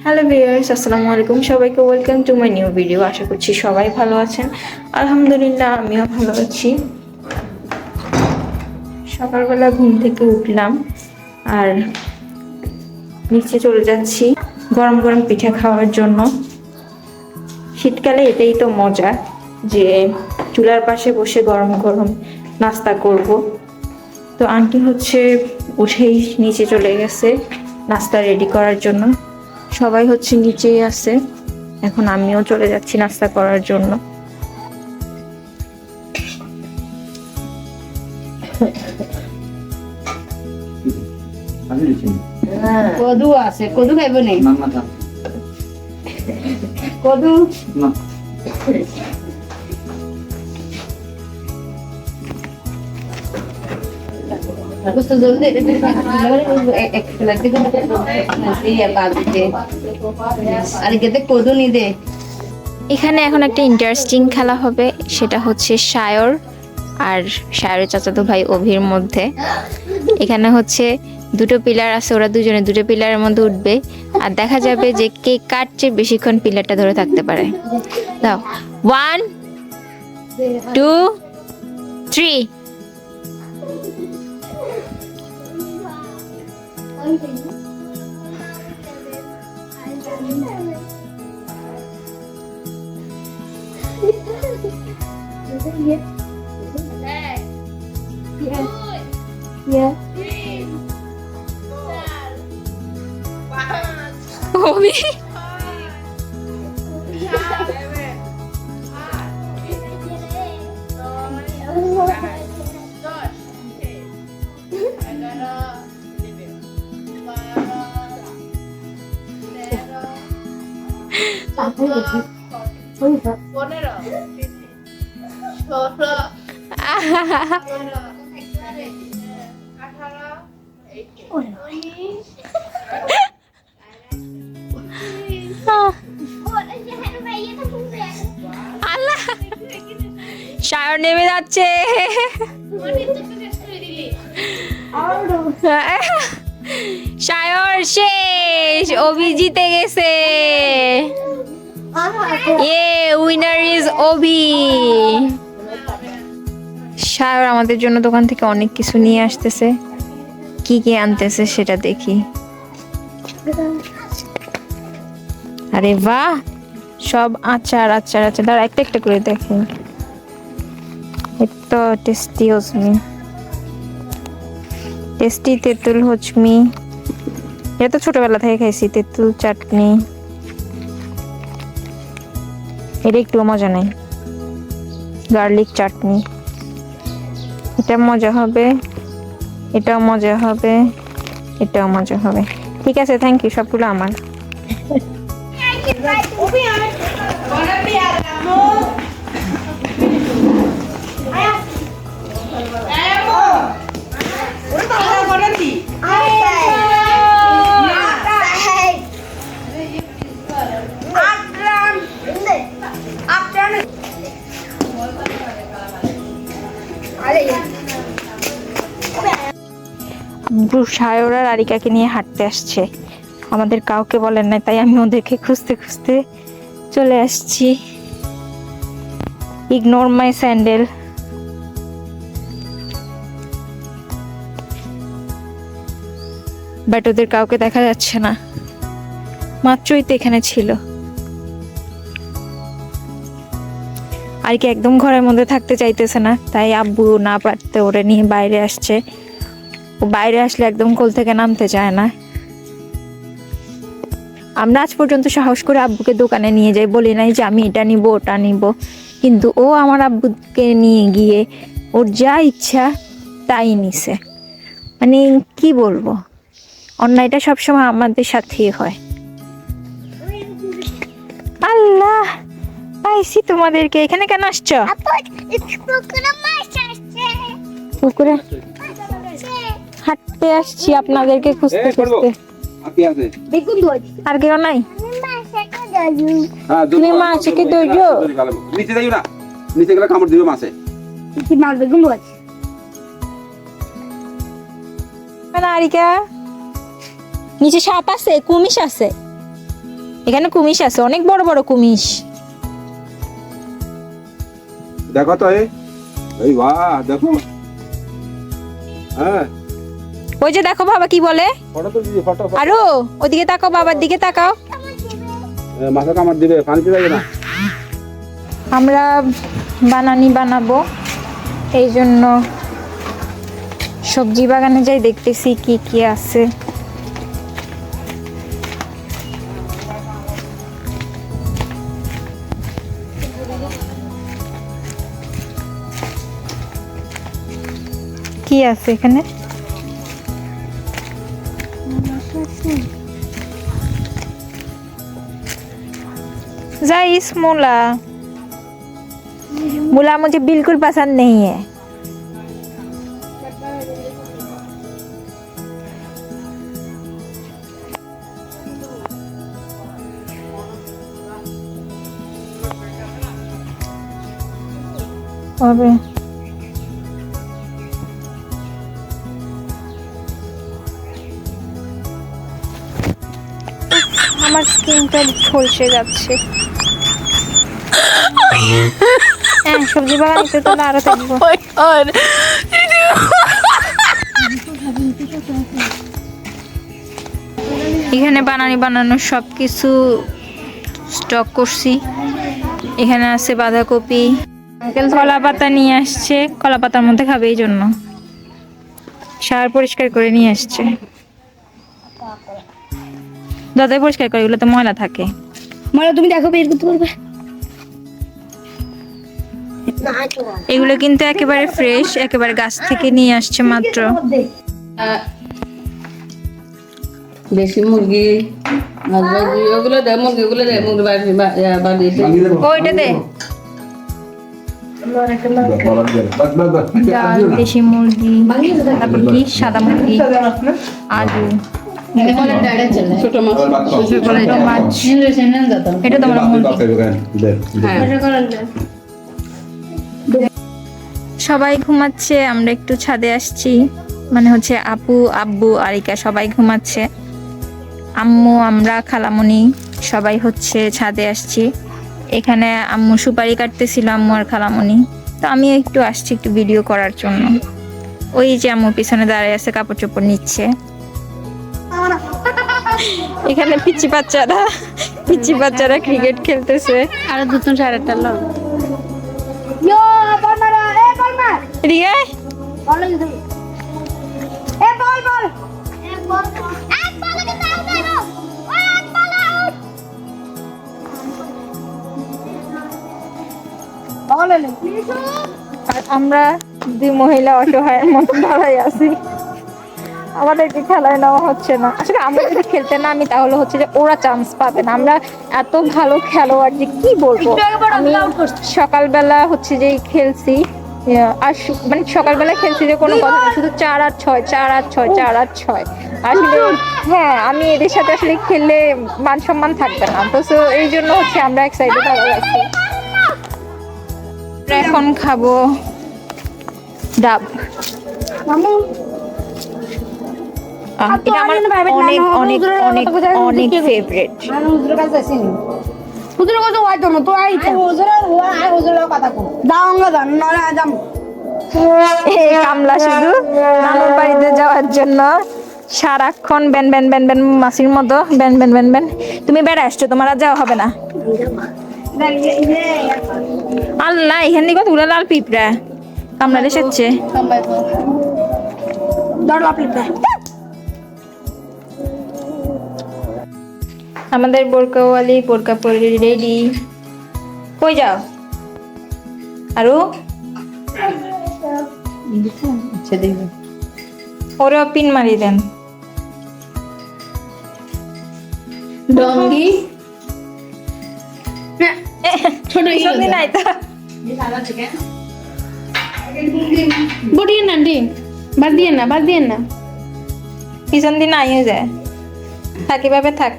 Hello viewers, আসসালামু আলাইকুম। সবাইকে welcome to my new video. আশা করছি সবাই ভালো আছেন। আলহামদুলিল্লাহ, আমিও ভালো আছি। সকালবেলা ঘুম থেকে উঠলাম আর নিচে চলে যাচ্ছি গরম গরম পিঠা খাওয়ার জন্য। শীতকালে এটাই তো মজা, যে চুলার পাশে বসে গরম গরম নাস্তা করব। তো আন্টি হচ্ছে উঠেই নিচে চলে গেছে নাস্তা রেডি করার জন্য। সবাই হচ্ছে নিচেই আছে, এখন আমিও চলে যাচ্ছি নাস্তা করার জন্য। কদু আছে, কদু খাইব নি? কদু কদু নি দে। এখানে এখন একটা ইন্টারেস্টিং খেলা হবে, সেটা হচ্ছে সায়র আর সায়রের চাচাতো ভাই অভির মধ্যে। এখানে হচ্ছে দুটো পিলার আছে, ওরা দুজনে দুটো পিলারের মধ্যে উঠবে আর দেখা যাবে যে কে কার চেয়ে বেশিক্ষণ পিলারটা ধরে থাকতে পারে। দাও, 1 2 3। অভি আল্লাহ, সায়র নেমে যাচ্ছে। সায়র শেষ, অভি জিতে গেছে। উইনার ইজ অভি। সায়র আমাদের জন্য দোকান থেকে অনেক কিছু নিয়ে আসতেছে, কি কি আনতেছে সেটা দেখি। আরে বাহ, সব আচার আচার আচার। দাঁড়া, একটা একটা করে দেখি। এত টেস্টি হজমি, টেস্টি তেঁতুল হজমি। এটা তো ছোটবেলা থেকে খাইছি, তেঁতুল চাটনি। এটা একটু মজা নাই, গার্লিক চাটনি। এটা মজা হবে, এটাও মজা হবে, এটাও মজা হবে। ঠিক আছে, থ্যাংক ইউ, সবগুলো আমার। সায়র আর আরিকাকে নিয়ে হাঁটতে আসছে, আমাদের কাউকে বলেন না, তাই আমি ওদেরকে খুঁজতে খুঁজতে চলে আসছি। Ignore my sandal. বাট ওদের কাউকে দেখা যাচ্ছে না, মাত্রই তো এখানে ছিল। আর কি একদম ঘরের মধ্যে থাকতে চাইতেছে না, তাই আব্বু না পারতে ওরে নিয়ে বাইরে আসছে। ও বাইরে আসলে একদম কোল থেকে নামতে চায় না। আমরা আজ পর্যন্ত সাহস করে আব্বুকে দোকানে নিয়ে যাই, বলি নাই যে আমি এটা নিব ওটা নিব, কিন্তু ও আমার আব্বুকে নিয়ে গিয়ে ওর যা ইচ্ছা তাই নিছে। মানে কি বলবো, অন্যায়টা সবসময় আমাদের সাথেই হয়। আল্লাহ, পাইছি তোমাদেরকে। এখানে কেন আসছো? পুকুরে হাঁটতে আসছি আপনাদেরকে খুঁজতে খুঁজতে। আর কেউ নাই? তুমি মাছকে ধরছো? নিচে যাইও না, নিচে গেলে কামড় দিবে মাছে। আরিকা, নিচে সাপ আছে, কুমিশ আছে। এখানে কুমিশ আছে, অনেক বড় বড় কুমিশ। দেখো তো এই বাহ দেখো। হ্যাঁ ওই যে দেখো বাবা কি বলে, ফটো তো দিদি ফটো। আরো ওদিকে তাকাও, বাবার দিকে তাকাও। মাথা কামড় দিবে, পানিতে যাবে না। আমরা বানানি বানাবো, এই জন্য সবজি বাগানে যাই, দেখতেছি কি কি আছে। কি আছে এখানে? जाइस मूला, मूला मुझे बिल्कुल पसंद नहीं है। अबे আমার স্কিনটা ঝলসে যাচ্ছে। হ্যাঁ, সবজি বাগানিতে তো আরো থাকবো। এখানে বানানি বানানোর সব কিছু স্টক করছি। এখানে আছে বাঁধাকপি, কলা পাতা নিয়ে আসছে, কলা পাতার মধ্যে খাবে এই জন্য। সার পরিষ্কার করে নিয়ে আসছে, দাদাই পরিষ্কার করে, এগুলো তো ময়লা থাকে। ময়লা তুমি দেখো বের করতে পারবে? এগুলো কিন্তু একেবারে ফ্রেশ, একেবারে গাছ থেকে নিয়ে আসছে মাত্র। দেশি মুরগি, মাছ ভাজি, ওগুলো দেয়, মুরগিগুলো দেয়, মুরগি বাড়ি ওইটা দে, ডাল, দেশি মুরগি, তারপর কি সাদা মুরগি, আলু, ছোট মাছ, ছোট মাছ, এটা তোমার মুরগি। সবাই ঘুমাচ্ছে, আমরা একটু ছাদে আসছি, মানে হচ্ছে আপু, আব্বু, আরিকা সবাই ঘুমাচ্ছে। আম্মু, আমরা, খালামণি সবাই হচ্ছে ছাদে আসছি। এখানে আম্মু সুপারি কাটতেছিল, আম্মু আর খালামণি, তো আমি একটু আসছি একটু ভিডিও করার জন্য। ওই যে আম্মু পিছনে দাঁড়িয়ে আছে, কাপড় চোপড় নিচ্ছে। এখানে পিচ্চি বাচ্চারা ক্রিকেট খেলতেছে। আরো দুটো সাড়েটা লোক এদিকে আয়। আর আমরা দুই মহিলা অসহায়ের মতো দাঁড়াই আছি, আমাদেরকে খেলায় নেওয়া হচ্ছে না। আসলে আমরা যদি খেলতে নামি তাহলে হচ্ছে যে ওরা চান্স পাবে না। আমরা এত ভালো খেলোয়াড় যে কি বলবো। আমি সকালবেলা হচ্ছে যে খেলছি, আর মানে সকালবেলা খেলছি যে কোনো কথা না, শুধু 4 আর 6 4 আর 6 4 আর 6। আসলে হ্যাঁ, আমি এদের সাথে আসলে খেললে মান সম্মান থাকবে না, তো এই জন্য হচ্ছে আমরা এক্সাইটেড হয়ে আছি। এখন খাবো ডাব। এটা আমার অনেক অনেক অনেক অনেক ফেভারিট। হুজুর কত হয়তো না তো আইতা হুজুরের কথা কো দাওঙ্গা দান নলে আজাম এই কামলা শুধু নানুর বাড়িতে যাওয়ার জন্য সারাক্ষণ ব্যান ব্যান ব্যান ব্যান মাসির মতো ব্যান ব্যান ব্যান ব্যান। তুমি বেড়ে আসছো, তোমার আর যাওয়া হবে না। আল্লাহ, এখান থেকে কতগুলো লাল পিঁপড়া কামলা এসেছে। আমাদের বোরকাওয়ালি বোরকা পরে রেডি। কই যাও আরো? ওরা পিন মারি দেন। ডঙ্গি ছোট সত্যি নাই তো। বড়িয়ে না ডি বাদ দিয়ে না পিছন দিন আইও যায়, থাকি ভাবে থাক।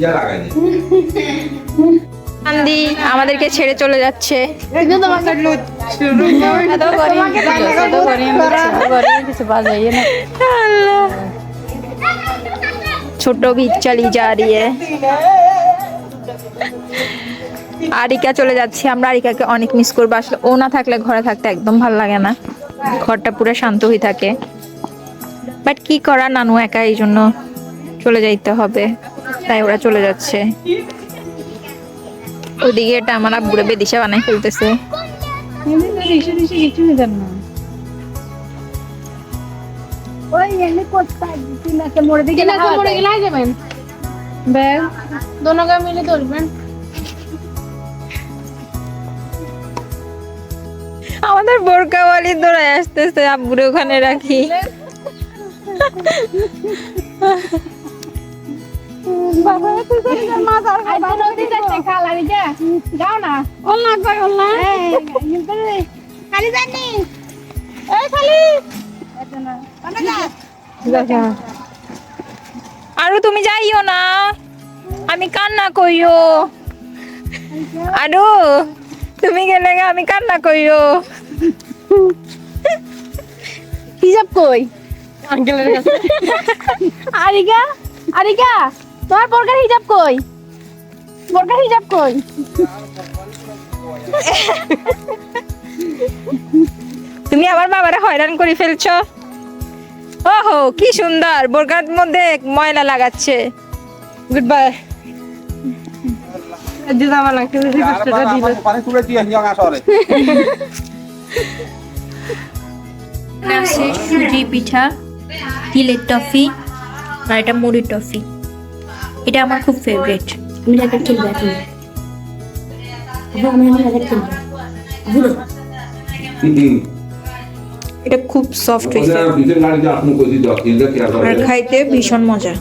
লাগাই দিদি আমাদেরকে ছেড়ে চলে যাচ্ছে। আল্লাহ। ছোট बीच चली जा रही है। আরিকা চলে যাচ্ছে, আমরা আরিকাকে অনেক মিস করবো। আসলে ও না থাকলে ঘরে থাকতে একদম ভালো লাগে না, ঘরটা পুরো শান্ত হয়ে থাকে। বাট কি করা, নানু একা, এই জন্য চলে যাইতে হবে, তাই ওরা চলে যাচ্ছে। ওদিকে এটা আমার আব্বুরে বেদিশা বানাই ফেলতেছে। আমাদের বোরকাওয়ালি দৌড়ায় আসতেছে, আব্বুরে ওখানে রাখি। আরো তুমি যাইও না, আমি কান্না কইও। আরো তুমি গেলে আমি কান্না কইও। হিজাব কই আঙ্কেলের কাছে? আরিকা, আরিকা তোমার বোরকার হিজাব কই? বোরকার হিজাব কই? তুমি আমার বাবারে হয়রান করে ফেলছো। ওহো কি সুন্দর, বোরকার মধ্যে ময়লা লাগাচ্ছে। Good bye. পানি তুলে দিয়ে আসরে আছে সুজি পিঠা, তিলের টফি, আর এটা মুড়ির টফি। এটা আমার খুব ফেভারিট। আমি জ্যাকেট কিনবো এখন। আমি জ্যাকেট কিনবো। ভুলো এটা খুব সফট হয়েছে বিজের গাড়ি যে আপনি কই দিতে আর খাইতে ভীষণ মজা।